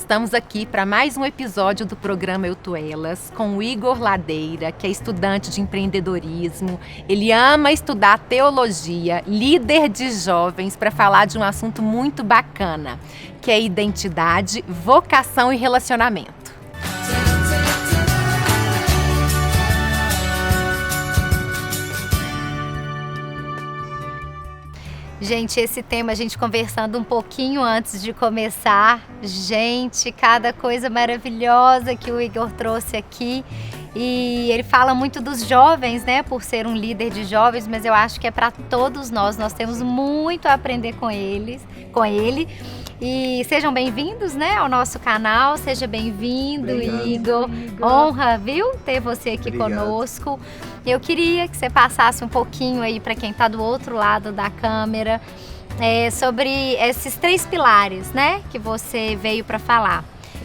Estamos aqui para mais um episódio do programa Eu Tô Elas, com o Igor Ladeira, que é estudante de empreendedorismo. Ele ama estudar teologia, líder de jovens, para falar de um assunto muito bacana, que é identidade, vocação e relacionamento. Gente, esse tema a gente conversando um pouquinho antes de começar. Gente, cada coisa maravilhosa que o Igor trouxe aqui. E ele fala muito dos jovens, né? Por ser um líder de jovens, mas eu acho que é para todos nós. Nós temos muito a aprender com ele. E sejam bem-vindos, né, ao nosso canal. Seja bem-vindo, Igor. Honra, viu, ter você aqui conosco. Eu queria que você passasse um pouquinho aí para quem está do outro lado da câmera sobre esses 3 pilares, né, que você veio para falar,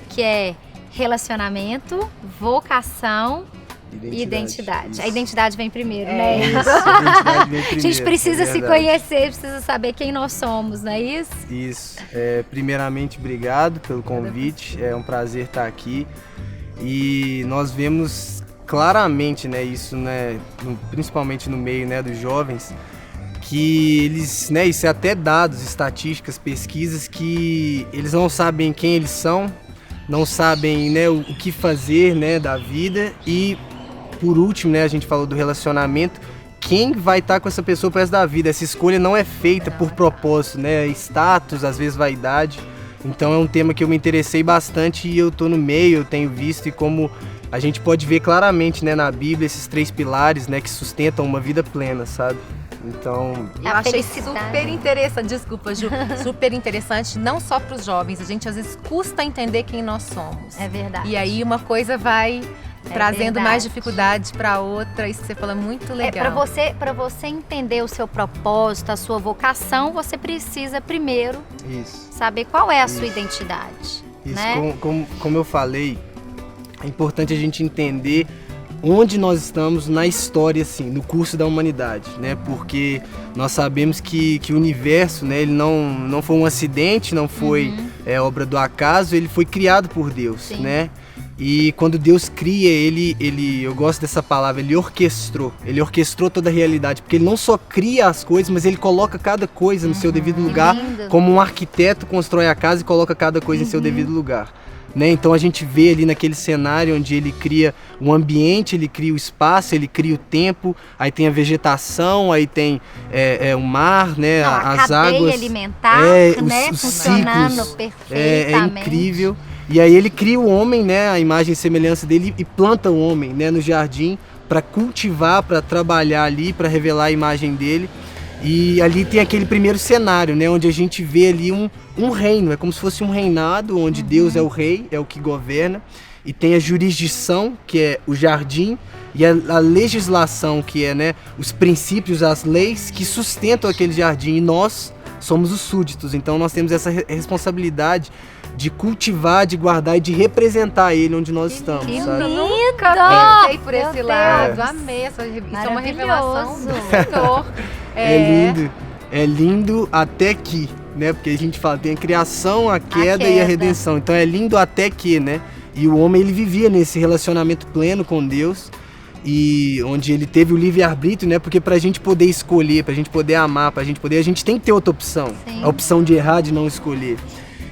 que é relacionamento, vocação e identidade. A identidade vem primeiro, né? Isso, a identidade vem primeiro. A gente precisa se conhecer, precisa saber quem nós somos, não é isso? Isso. Primeiramente, obrigado pelo convite. É um prazer estar aqui. E nós vemos claramente, né, isso, né, principalmente no meio, né, dos jovens, que eles, né, isso é até dados, estatísticas, pesquisas, que eles não sabem quem eles são, não sabem, né, o que fazer, né, da vida. E por último, né, a gente falou do relacionamento, quem vai estar com essa pessoa pro resto da vida. Essa escolha não é feita por propósito, né, status, às vezes vaidade. Então é um tema que eu me interessei bastante e eu tô no meio, eu tenho visto, e como a gente pode ver claramente, né, na Bíblia, esses 3 pilares, né, que sustentam uma vida plena, sabe? Então, eu achei super interessante, desculpa, Ju, super interessante, não só para os jovens, a gente às vezes custa entender quem nós somos. É verdade. E aí uma coisa vai trazendo mais dificuldade para outra, isso que você fala é muito legal. Para você entender o seu propósito, a sua vocação, você precisa primeiro saber qual é a sua identidade. Isso, né? como eu falei, é importante a gente entender onde nós estamos na história, assim, no curso da humanidade, né? Porque nós sabemos que o universo, né, ele não foi um acidente, não foi obra do acaso, ele foi criado por Deus, né? E quando Deus cria, eu gosto dessa palavra, ele orquestrou toda a realidade, porque ele não só cria as coisas, mas ele coloca cada coisa no seu devido lugar, como um arquiteto constrói a casa e coloca cada coisa em seu devido lugar. Né? Então a gente vê ali naquele cenário onde ele cria um ambiente, ele cria o espaço, ele cria o tempo, aí tem a vegetação, aí tem o mar, né? As cadeia águas, alimentar, né? os funcionando ciclos, perfeitamente. É incrível. E aí ele cria o homem, né? A imagem e semelhança dele, e planta o homem, né? No jardim para cultivar, para trabalhar ali, para revelar a imagem dele. E ali tem aquele primeiro cenário, né, onde a gente vê ali um reino, é como se fosse um reinado, onde Deus é o rei, é o que governa, e tem a jurisdição, que é o jardim, e a legislação, que é, né, os princípios, as leis que sustentam aquele jardim, e nós somos os súditos. Então nós temos essa responsabilidade de cultivar, de guardar e de representar ele onde nós estamos. Que sabe? lindo! Pensei por esse lado, amei, isso é uma revelação do Senhor. É lindo até que, né? Porque a gente fala, tem a criação, a queda e a redenção. Então é lindo até que, né? E o homem, ele vivia nesse relacionamento pleno com Deus, e onde ele teve o livre-arbítrio, né? Porque pra gente poder escolher, pra gente poder amar, a gente tem que ter outra opção. Sim. A opção de errar, de não escolher.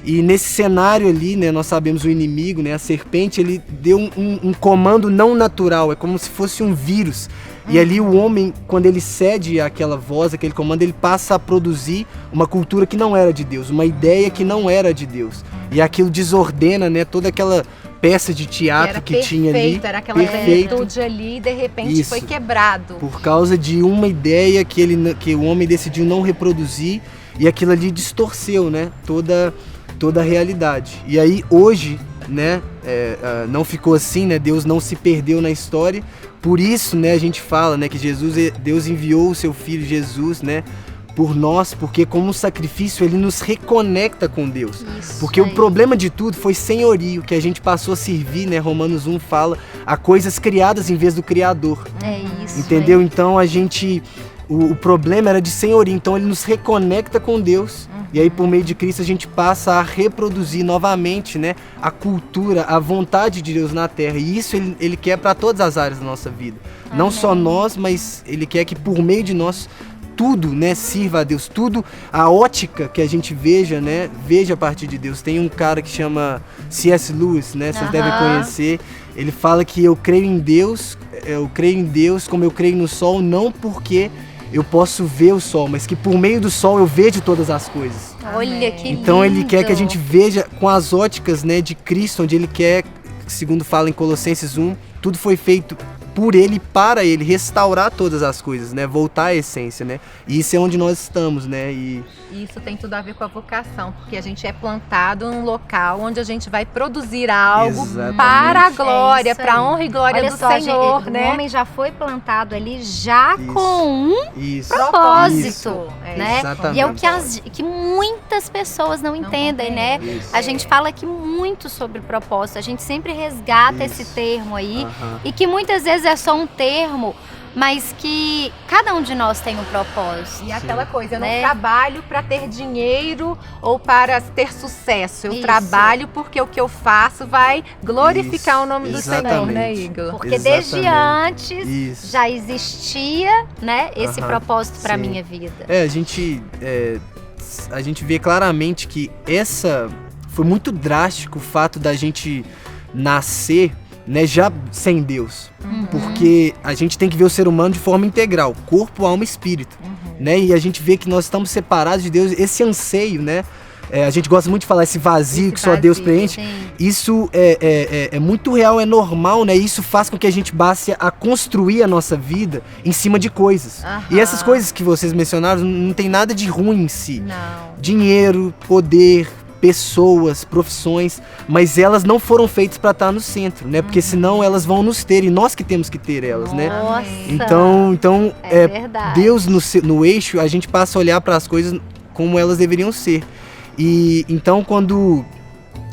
E nesse cenário ali, né, nós sabemos o inimigo, né, a serpente, ele deu um comando não natural, é como se fosse um vírus. E ali o homem, quando ele cede àquela voz, aquele comando, ele passa a produzir uma cultura que não era de Deus, uma ideia que não era de Deus. E aquilo desordena, né, toda aquela peça de teatro que tinha ali. Era aquela plenitude ali e de repente foi quebrado. Por causa de uma ideia que o homem decidiu não reproduzir, e aquilo ali distorceu, né, toda a realidade. E aí hoje, né, não ficou assim, né, Deus não se perdeu na história. Por isso, né, a gente fala, né, que Deus enviou o seu Filho Jesus, né, por nós, porque como um sacrifício ele nos reconecta com Deus. Porque o problema de tudo foi senhorio, que a gente passou a servir, né, Romanos 1 fala, a coisas criadas em vez do Criador. É isso. Entendeu? Então a gente o problema era de senhoria, então ele nos reconecta com Deus. E aí, por meio de Cristo, a gente passa a reproduzir novamente, né, a cultura, a vontade de Deus na Terra. E isso ele quer para todas as áreas da nossa vida. Amém. Não só nós, mas Ele quer que por meio de nós tudo, né, sirva a Deus. Tudo, a ótica que a gente veja, né, veja a partir de Deus. Tem um cara que chama C.S. Lewis, né, vocês devem conhecer. Ele fala que eu creio em Deus como eu creio no sol, não porque eu posso ver o sol, mas que por meio do sol eu vejo todas as coisas. Olha que lindo. Então ele quer que a gente veja com as óticas, né, de Cristo, onde ele quer, segundo fala em Colossenses 1, tudo foi feito por ele e para ele, restaurar todas as coisas, né, voltar à essência, né, e isso é onde nós estamos, né, e isso tem tudo a ver com a vocação, porque a gente é plantado num local onde a gente vai produzir algo para a glória, para a honra e glória do Senhor, gente, né? O homem já foi plantado ali já com um propósito, né? Exatamente. E é o que muitas pessoas não entendem, né? Isso. A gente fala aqui muito sobre propósito, a gente sempre resgata esse termo aí, e que muitas vezes é só um termo, mas que cada um de nós tem um propósito. E aquela coisa, eu não trabalho para ter dinheiro ou para ter sucesso. Eu trabalho porque o que eu faço vai glorificar o nome do Senhor, né, Igor? Porque desde antes já existia, né, esse propósito para a minha vida. A gente vê claramente que foi muito drástico o fato da gente nascer, né, já sem Deus, porque a gente tem que ver o ser humano de forma integral, corpo, alma e espírito, né, e a gente vê que nós estamos separados de Deus, esse anseio, né, a gente gosta muito de falar esse vazio que só Deus preenche, isso é muito real, é normal, né, isso faz com que a gente passe a construir a nossa vida em cima de coisas, e essas coisas que vocês mencionaram não tem nada de ruim em si, dinheiro, poder, pessoas, profissões, mas elas não foram feitas para estar no centro, né? Porque senão elas vão nos ter e nós que temos que ter elas, né? Então Deus no eixo, a gente passa a olhar para as coisas como elas deveriam ser. E então quando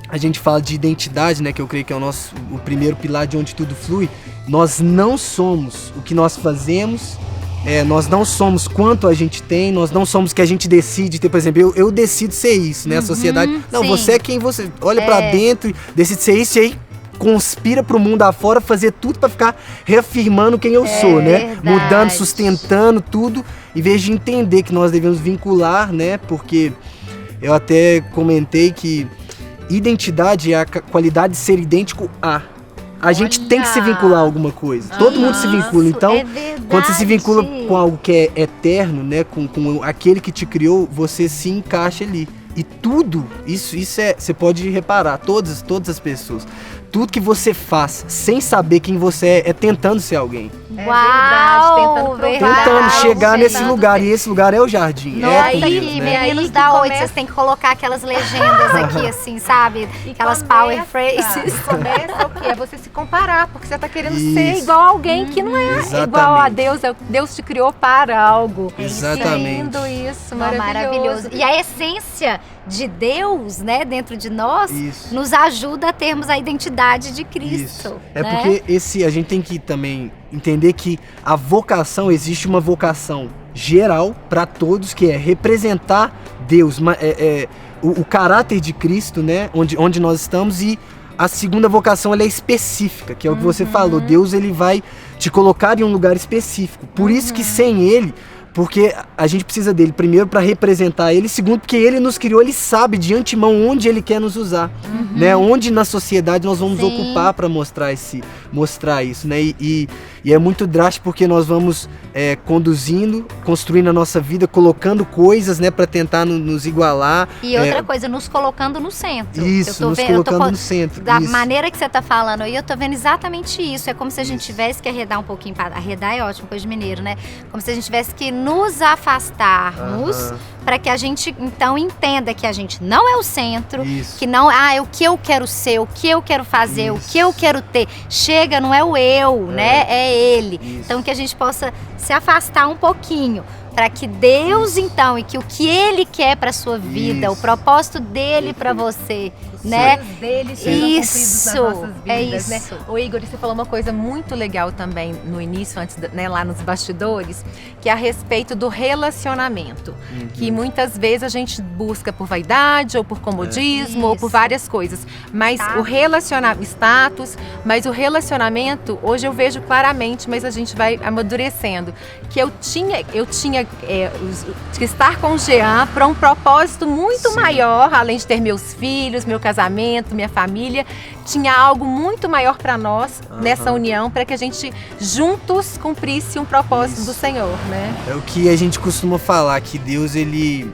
a gente fala de identidade, né, que eu creio que é o primeiro pilar de onde tudo flui, nós não somos o que nós fazemos. Nós não somos quanto a gente tem, nós não somos o que a gente decide ter, por exemplo, eu decido ser isso, né? A sociedade, não, você é quem você olha pra dentro e decide ser isso e aí conspira pro mundo afora fazer tudo pra ficar reafirmando quem eu sou, né? Verdade. Mudando, sustentando tudo, em vez de entender que nós devemos vincular, né? Porque eu até comentei que identidade é a qualidade de ser idêntico a. A gente tem que se vincular a alguma coisa. Todo mundo se vincula. Então, quando você se vincula com algo que é eterno, né, com aquele que te criou, você se encaixa ali. E tudo, isso você pode reparar, todas as pessoas. Tudo que você faz sem saber quem você é tentando ser alguém. Uau, tentando chegar nesse lugar, e esse lugar é o jardim. Meninos da 8, vocês têm que colocar aquelas legendas aqui, assim, sabe? Aquelas power phrases. Começa o quê? É você se comparar, porque você tá querendo ser igual a alguém que não é igual a Deus. Deus te criou para algo. Exatamente. Lindo isso, maravilhoso. E a essência de Deus, né, dentro de nós, nos ajuda a termos a identidade de Cristo. Porque a gente tem que também entender que a vocação, existe uma vocação geral para todos, que é representar Deus, o caráter de Cristo, né, onde nós estamos, e a segunda vocação ela é específica, que é o que você falou, Deus ele vai te colocar em um lugar específico, por isso que sem ele, porque a gente precisa dele, primeiro, para representar ele, segundo, porque ele nos criou, ele sabe de antemão onde ele quer nos usar, né? Onde na sociedade nós vamos ocupar para mostrar isso, né? E é muito drástico porque nós vamos conduzindo, construindo a nossa vida, colocando coisas, né, para tentar nos igualar. E outra coisa, nos colocando no centro. Isso, colocando no centro. Da maneira que você tá falando aí, eu tô vendo exatamente isso. É como se a gente tivesse que arredar um pouquinho, arredar é ótimo, coisa de mineiro, né? Como se a gente tivesse que nos afastarmos para que a gente então entenda que a gente não é o centro, que não o que eu quero ser, o que eu quero fazer, o que eu quero ter. Chega, não é o eu, né? É ele. Então que a gente possa se afastar um pouquinho para que Deus então, e que o que ele quer para sua vida, o propósito dele para você, né? Deles sejam cumpridos nas nossas vidas, é isso. né? O Igor, você falou uma coisa muito legal também no início, antes, né, lá nos bastidores, que é a respeito do relacionamento. Que muitas vezes a gente busca por vaidade, ou por comodismo, ou por várias coisas. Mas o status, mas o relacionamento, hoje eu vejo claramente, mas a gente vai amadurecendo, que eu tinha que estar com o Jean para um propósito muito maior, além de ter meus filhos, meu casamento, minha família, tinha algo muito maior para nós nessa união, para que a gente juntos cumprisse um propósito do Senhor, né? É o que a gente costuma falar, que Deus, ele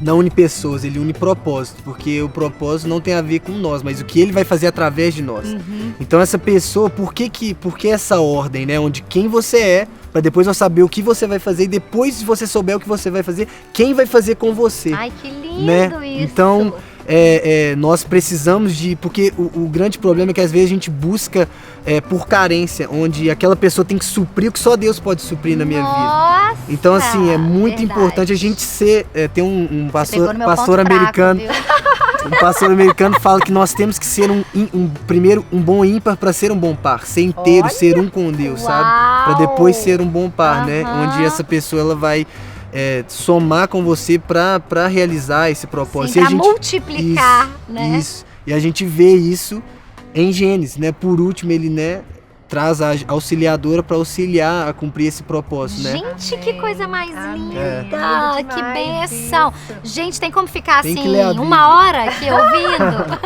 não une pessoas, ele une propósito, porque o propósito não tem a ver com nós, mas o que ele vai fazer através de nós. Então essa pessoa, por que essa ordem, né? Onde quem você é, para depois você saber o que você vai fazer, e depois se você souber o que você vai fazer, quem vai fazer com você. Ai, que lindo, né? isso! Então, nós precisamos de... Porque o grande problema é que às vezes a gente busca por carência, onde aquela pessoa tem que suprir o que só Deus pode suprir na minha vida. Então, assim, é muito importante a gente ter um pastor americano. Um pastor americano fala que nós temos que ser primeiro um bom ímpar para ser um bom par. Ser inteiro, ser um com Deus, sabe? Para depois ser um bom par, né? Onde essa pessoa ela vai somar com você para realizar esse propósito. Para multiplicar, né? Isso. E a gente vê isso em Gênesis, né? Por último, ele, né, traz a auxiliadora para auxiliar a cumprir esse propósito, né? Gente, que coisa mais linda! Que bênção! Gente, tem como ficar tem assim uma hora aqui ouvindo?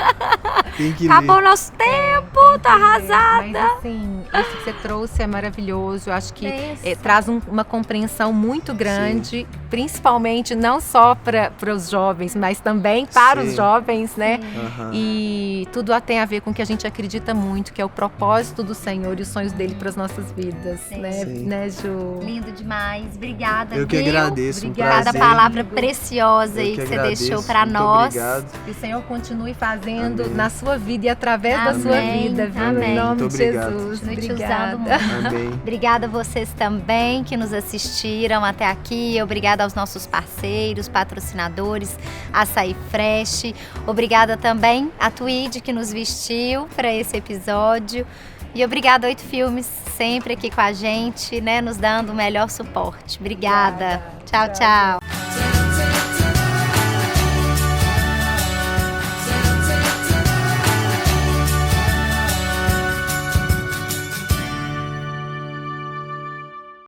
Tem que Acabou o ler. nosso tempo, tá arrasada! Mas assim, isso que você trouxe é maravilhoso. Eu acho que traz uma compreensão muito grande, principalmente não só para os jovens, mas também para os jovens, né? E tudo tem a ver com o que a gente acredita muito, que é o propósito do Senhor e os sonhos dele para as nossas vidas, né, Ju? Lindo demais, obrigada. Eu que agradeço, obrigada, prazer. Palavra preciosa aí que você deixou para nós. Obrigado. Que o Senhor continue fazendo na sua vida e através da sua vida, viu? Amém. Em nome Muito de obrigado. Jesus. Continue te Obrigada. usando muito. Amém. Obrigada a vocês também que nos assistiram até aqui. Obrigada aos nossos parceiros, patrocinadores, Açaí Fresh. Obrigada também a Tweed que nos vestiu para esse episódio. E obrigada 8 Filmes, sempre aqui com a gente, né, nos dando o melhor suporte. Obrigada. Tchau, tchau.